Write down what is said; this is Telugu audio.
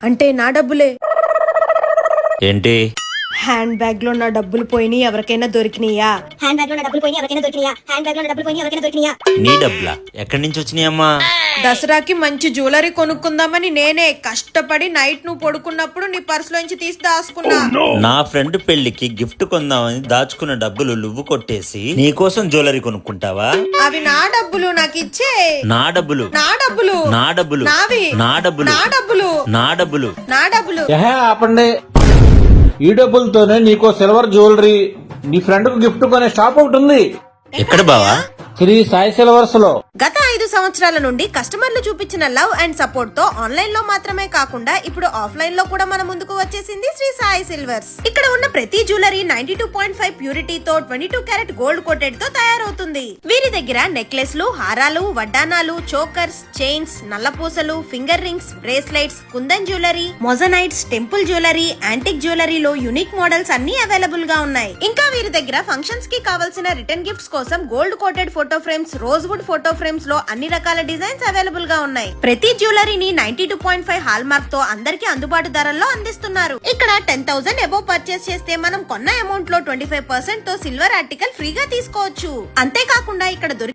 అంటే నా డబ్బులే. ఏంటి? హ్యాండ్ బ్యాగ్ లో నా డబ్బులు పోయినాయి, ఎవరికైనా దొరికినాయా? హ్యాండ్ బ్యాగ్ లో నా డబ్బులు పోయి ఎవరికైనా దొరికినాయా? హ్యాండ్ బ్యాగ్ లో నా డబ్బులు పోయి ఎవరికైనా దొరికినాయా? నీ డబ్బులా? ఎక్కడి నుంచి వచ్చినాయమ్మా? దసరాకి మంచి జ్యువెలరీ కొనుక్కుందామని నేనే కష్టపడి నైట్ నువ్వు పడుకున్నప్పుడు నీ పర్సులోంచి తీసి దాచుకున్నా. నా ఫ్రెండ్ పెళ్లికి గిఫ్ట్ కొందామని దాచుకున్న డబ్బులు నువ్వు కొట్టేసి నీకోసం జ్యువెలరీ కొనుక్కుంటావా? అవి నా డబ్బులు, నాకు ఇచ్చే. నా డబ్బులు, నా డబ్బులు, నా డబ్బులు, నావి, నా డబ్బులు, నా డబ్బులు, నా డబ్బులు, నా డబ్బులు. ఆపండి. ఈ డబ్బులతోనే నీకో సిల్వర్ జ్యువెలరీ, నీ ఫ్రెండ్ కు గిఫ్ట్ కొనే షాప్ ఒకటి ఉంది. ఎక్కడ బావా? శ్రీ సాయి సిల్వర్స్ లో. గత 5 సంవత్సరాల నుండి కస్టమర్లు చూపించిన లవ్ అండ్ సపోర్ట్ తో ఆన్లైన్ లో మాత్రమే కాకుండా ఇప్పుడు ఆఫ్లైన్ లో కూడా మన ముందుకు వచ్చేసింది శ్రీ సాయి సిల్వర్స్. ఇక్కడ ఉన్న ప్రతి జ్యువెలరీ 92.5 ప్యూరిటీతో 22 క్యారెట్ గోల్డ్ కోటెడ్ తో తయారవుతుంది. వీరి దగ్గర నెక్లెస్లు, హారాలు, వడ్డానాలు, చోకర్స్, చైన్స్, నల్లపూసలు, finger rings, bracelets, kundan jewellery, moissanites, temple jewellery, antique జ్యువెలరీలో యూనిక్ మోడల్స్ అన్ని అవైలబుల్ గా ఉన్నాయి. ఇంకా వీరి దగ్గర ఫంక్షన్స్ కి కావాల్సిన రిటర్న్ గిఫ్ట్స్ కోసం gold coated photo frames, rose wood photo frames లో అన్ని రకాల డిజైన్స్ అవైలబుల్ గా ఉన్నాయి. ప్రతి జ్యువెలరీని 92.5 హాల్ మార్క్ తో అందరికీ అందుబాటు ధరల్లో అందిస్తున్నారు. ఇక్కడ 10,000 అబోవ్ పర్చేస్ చేస్తే మనం కొన్న అమౌంట్ లో 25% తో సిల్వర్ ఆర్టికల్ ఫ్రీగా తీసుకోవచ్చు. అంతేకాకుండా ఇక్కడ